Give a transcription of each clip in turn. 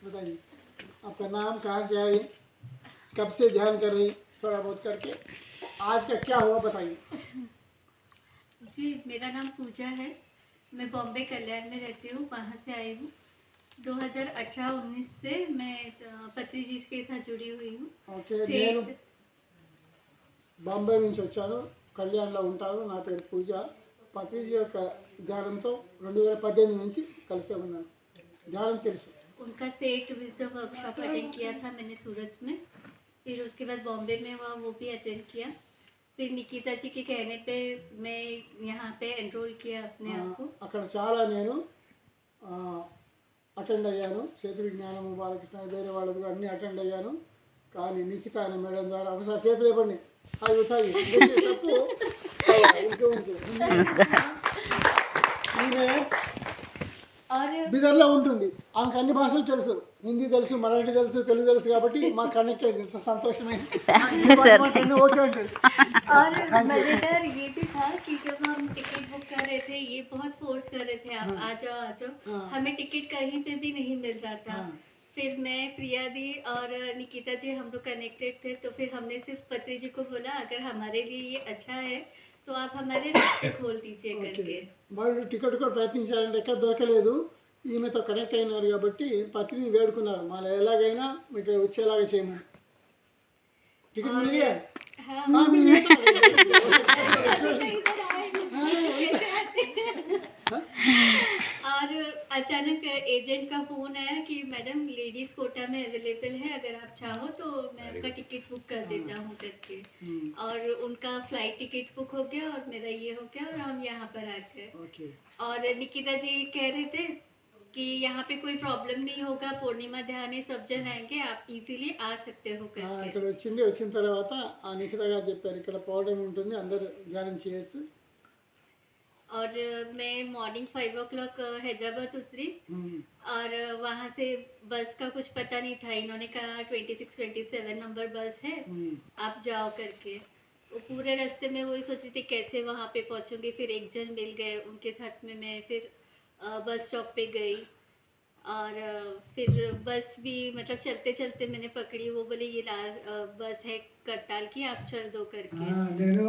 बताइए आपका नाम, कहाँ से आई, कब से ध्यान कर रही, थोड़ा बहुत करके आज का क्या हुआ बताइए। जी, मेरा नाम पूजा है। मैं बॉम्बे कल्याण में रहती हूँ, वहाँ से आई हूँ। 2018-19 से मैं पत्री जी के साथ जुड़ी हुई हूँ। ఓకే, నేను బాంబే నుంచి వచ్చాను, కళ్యాణ్లో ఉంటాను. నా పేరు పూజ. పతిజీ యొక్క ధ్యానంతో 2018 నుంచి కలిసే ఉన్నాను. ధ్యానం తెలుసు. उनका सेठ विजडम वर्कशॉप अटेंड किया था मैंने सूरत में, फिर उसके बाद बॉम्बे में हुआ, वो भी अटेंड किया। फिर निकिता जी के कहने पे मैं यहाँ पे एनरोल किया अपने आप को। అక్కడ చాలా నేను అటెండ్ అయ్యాను. చేతి విజ్ఞానం, బాలకృష్ణ వేరే వాళ్ళది కూడా అన్నీ అటెండ్ అయ్యాను. కానీ నిఖిత అనే మేడం ద్వారా ఒకసారి చేతులు ఇవ్వండి. అవి ఉతాయి ఈమె और బిదర్లో ఉంటుంది. ఆమెకు అన్ని భాషలు తెలుసు, హిందీ తెలుసు, మరాఠీ తెలుసు, తెలుగు తెలుసు. కాబట్టి మాకు కనెక్ట్ అయింది. ఎంత సంతోషమైంది. ఓకే ఉంటుంది. और मजेदार ये भी था कि जब हम टिकट बुक कर रहे थे, ये बहुत फोर्स कर रहे थे, आप आ जाओ आ जाओ। हमें टिकट कहीं पे भी नहीं मिल रहा था। फिर मैं, प्रिया दी और निकिता जी हम लोग कनेक्टेड थे, तो फिर हमने सिर्फ पत्री जी को बोला अगर हमारे लिए ये अच्छा है तो आप हमारे रास्ते खोल दीजिए करके। వాళ్ళు టికెట్ కూడా ప్రయత్నించారంటే ఎక్కడ దొరకలేదు. ఈమెతో కనెక్ట్ అయినారు కాబట్టి పత్రిని వేడుకున్నారు, మళ్ళీ ఎలాగైనా మీకు వచ్చేలాగా చేయమని. టికెట్ మిల్ गया? हाँ, हाँ मिल गया तो और अचानक एजेंट का फ़ोन आया कि मैडम लेडीज़ कोटा में अवेलेबल है, अगर आप चाहो तो मैं आपका टिकट बुक कर देता हूँ करके। और उनका फ़्लाइट टिकट बुक हो गया और मेरा ये हो गया और हम यहाँ पर आ गए। ఓకే. और निकिता जी कह रहे थे कि यहाँ पे कोई प्रॉब्लम नहीं होगा, पूर्णिमा ध्यान सब जन आएंगे, आप इजीली आ सकते हो करके। ఇక్కడ వచ్చింది. వచ్చిన తర్వాత ఆ నిఖిత గారు చెప్పారు ఇక్కడ పౌర్ణమి ఉంటుంది, అందరు ధ్యానం చేయొచ్చు. और मैं मॉर्निंग 5 o'clock हैदराबाद उतरी और वहाँ से बस का कुछ पता नहीं था। इन्होंने कहा 26-27 नंबर बस है, आप जाओ करके। वो पूरे रास्ते में वही सोच रही थी कैसे वहाँ पे पहुँचूँगी। फिर एक जन मिल गए, उनके साथ में मैं फिर बस स्टॉप पे गई और फिर बस भी मतलब चलते चलते मैंने पकड़ी। वो बोले ये बस है करताल की, आप चल दो करके। నేను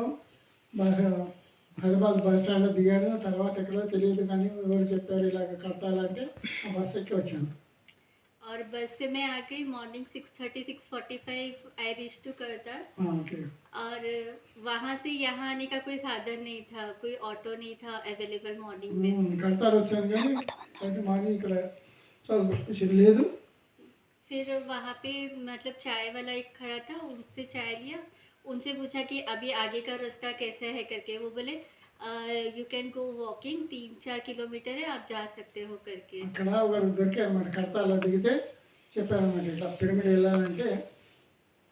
హైదరాబాద్ బస్ స్టాండ్లో దిగాను. తర్వాత ఎక్కడో తెలియదు కానీ ఎవరు చెప్పారు ఇలాగ కడతాలంటే ఆ బస్ ఎక్కి వచ్చాను. और बस से मैं आ गई मॉर्निंग 6:30-6:45 आई रीच टू करताल। ఓకే. और वहाँ से यहाँ आने का कोई साधन नहीं था, कोई ऑटो नहीं था अवेलेबल मॉर्निंग में। కడతాలు వచ్చాను కానీ అయితే మాది ఇక్కడ ట్రాన్స్పోర్టేషన్ లేదు. फिर वहाँ पे मतलब चाय वाला एक खड़ा था, उनसे चाय लिया, उनसे पूछा कि अभी आगे का रास्ता कैसा है करके। वो बोले you can go walking, 3-4 kilometre है, आप जा सकते हो करके। అక్కడ ఒకరు దొరికారన్నమాట. కడతాలో దిగితే చెప్పారన్నమాట ఇట్లా పిరమిడ్ వెళ్ళాలంటే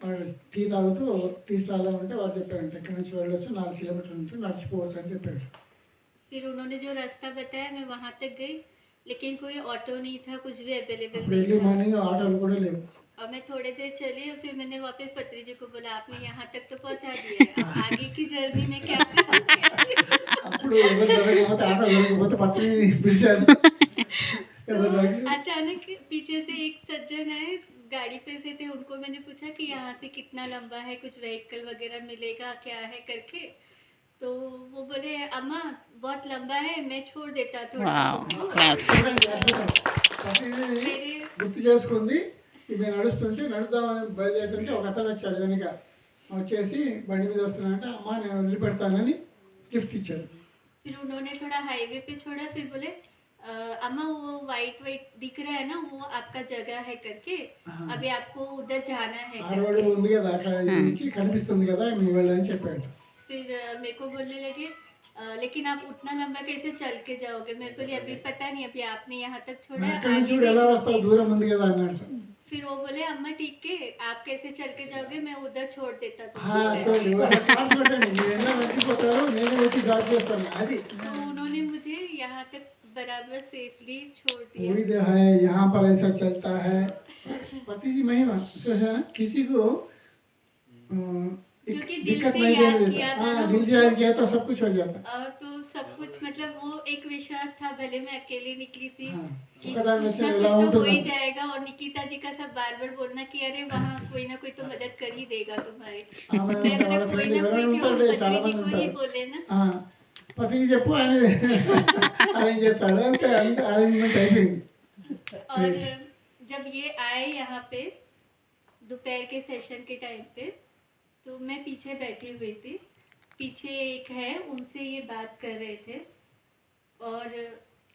వాడు టీ తాగుతూ టీ స్టాల్లో ఉంటే వారు చెప్పారంటే ఇక్కడ నుంచి వెళ్ళొచ్చు, 4 కిలోమీటర్లు ఉంటుంది, నడిచిపోవచ్చు అని చెప్పారు. फिर उन्होंने जो रास्ता बताया मैं वहाँ तक गई, लेकिन कोई ऑटो नहीं था, कुछ भी अवेलेबल అప్పుడు नहीं ఎర్లీ था। మార్నింగ్ ఆటోలు కూడా లేవు. और मैं थोड़े देर चली और फिर मैंने वापस पत्री जी को बोला आपने यहाँ तक तो पहुँचा दिया है, अब आगे की जर्नी में क्या करूँगी? అప్పుడు ఎవరు దొరకకపోతే ఆటో దొరకకపోతే పత్రి పిలిచారు. ఎవరు దొరికి अचानक पीछे से एक सज्जन आए, गाड़ी पे से थे। उनको मैंने पूछा कि यहाँ से कितना लंबा है, कुछ व्हीकल वगैरह मिलेगा क्या है करके। तो वो बोले अम्मा बहुत लंबा है, मैं छोड़ देता थोड़ा। मेरे గుర్తు చేసుకుంది. ఇది నడుస్తుంటే నడుద్దామని బయలుదేరుతుంటే ఒక అతను వచ్చాడు వెనుక. వచ్చేసి బండి మీద వస్తున్నానంటే అమ్మ నేను వదిలిపెడతానని గిఫ్ట్ ఇచ్చారు. फिर उन्होंने थोड़ा हाईवे पे छोड़ा, फिर बोले अम्मा वो वाइट वाइट दिख रहा है ना, वो आपका जगह है करके, अभी आपको उधर जाना है ఆ రోడ్డు करके। ఉంది కదా అక్కడ నుంచి కనిపిస్తుంది కదా మీ వెళ్ళని చెప్పాడు. फिर मेरे को बोलने लगे लेकिन आप उतना लंबा कैसे चल के जाओगे? मैं बोली अभी पता नहीं, अभी आपने यहाँ तक छोड़ा है, అక్కడ నుంచి आगे కూడా ఎలా देखो। వస్తావు, దూరం ఉంది కదా అన్నాడు. फिर वो बोले अम्मा ठीक है, आप कैसे चल के जाओगे, मैं उधर छोड़ देता సో तुमको। ట్రాన్స్పోర్ట్ అండి, మీరు ఎలా మర్చిపోతారు, నేను వచ్చి డ్రాప్ చేస్తాను. అది तो उन्होंने मुझे यहाँ तक बराबर सेफली छोड़ दिया। वही तो है, यहाँ पर ऐसा चलता है पति जी महिमा। सोचा ना किसी को क्योंकि दिल दिक्कत से नहीं याद देने किया देता. था ना हाँ, दिल से याद किया तो सब कुछ हो जाता. और तो सब कुछ मतलब वो एक विश्वास था, भले मैं अकेले निकली थी हाँ, कि ఒకదాని कुछ వచ్చి ना ఎలా कुछ तो हो ही ఉంటుందని जाएगा, और निकिता जी का सब बार बार बोलना कि अरे वहाँ कोई ना कोई तो मदद कर ही देगा तुम्हारी। ఆమె मैं అంటే बोला వాళ్ళ कोई ఫ్రెండ్ ना कोई ఎవరైనా क्यों, ఉంటాడు, చాలా पति जी మంది को ही ఉంటారు. बोले ना। ఆ, పతికి చెప్పు ఆయన అరేంజ్ చేస్తాడు, అంతే అంతే అరేంజ్మెంట్ అయిపోయింది. और Great. जब ये आए यहाँ पे दोपहर के सेशन के टाइम पे, तो मैं पीछे बैठी हुई थी, पीछे एक है उनसे ये बात कर रहे थे, और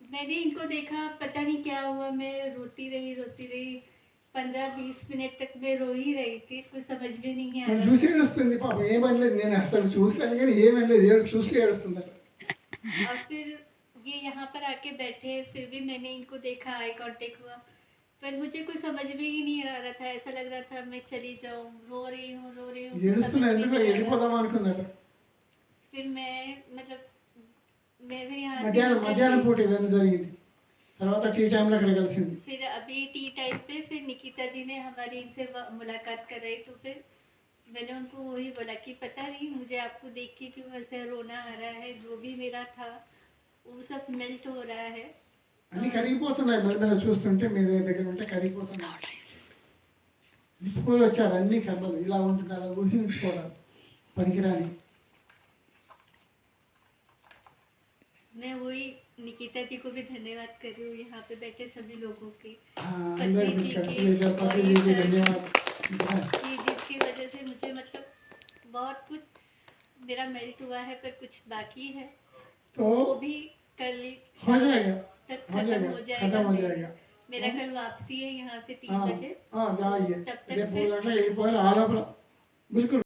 मैंने इनको देखा, पता नहीं क्या हुआ, मैं रोती रही 15-20 मिनट तक मैं रो ही रही थी, कुछ समझ में नहीं आ నన్ను रहा చూసి था। ఏడుస్తుంది పాపం, ఏమనలేదు, నేను అసలు చూసాను కానీ ఏమనలేదు, చూసి ఏడుస్తుంది. और फिर ये यहाँ पर आके बैठे, फिर भी मैंने इनको देखा, आई कांटेक्ट हुआ, पर मुझे कुछ समझ में ही नहीं आ रहा था, ऐसा लग रहा था मैं चली जाऊँ, रो रही हूँ कुछ समझ ఏడుస్తున్నా, में ఎందుకు नहीं आ रहा। వెళ్ళిపోదాం అనుకున్నాడు. फिर मैं मतलब मैं भी यहाँ से మధ్యాహ్నం निकल మధ్యాహ్నం गई। పూట ఇవన్నీ జరిగింది. తర్వాత టీ టైంలో అక్కడ కలిసింది. फिर अभी टी टाइम पे फिर निकिता जी ने हमारी इनसे मुलाकात कराई, तो फिर मैंने उनको वही बोला कि पता नहीं मुझे आपको देख के क्यों ऐसे रोना आ रहा है, जो भी मेरा था वो सब मेल्ट हो रहा है। అన్నీ కరిగిపోతున్నాయి, మెల్లమెల్ల చూస్తుంటే మీ దగ్గర ఉంటే కరిగిపోతున్నాయి. నిప్పుకోలు వచ్చారు, అన్ని కర్మలు ఇలా ఉంటున్నారు, ఊహించుకోవడం పనికిరాని. मैं वही निकिता जी को भी धन्यवाद कर रही हूँ, यहाँ पे बैठे सभी लोगों के, అందరికి पति जी కలిసి के చేశారు, और పతి ये జీకి सर ధన్యవాదాలు. की, जिसकी वजह से मुझे मतलब बहुत कुछ मेरा मेल्ट हुआ है, पर कुछ बाकी है, तो वो भी कल हो जाएगा, तक हो खत्म जाएगा, हो खत्म जाएगा। हो जाएगा. मेरा कल वापसी है यहाँ से 3 बजे, जाइए तब तक రేపు फिर 3 గంటలకు వెళ్ళిపోవాలి, ఆ లోపల బిల్కుల్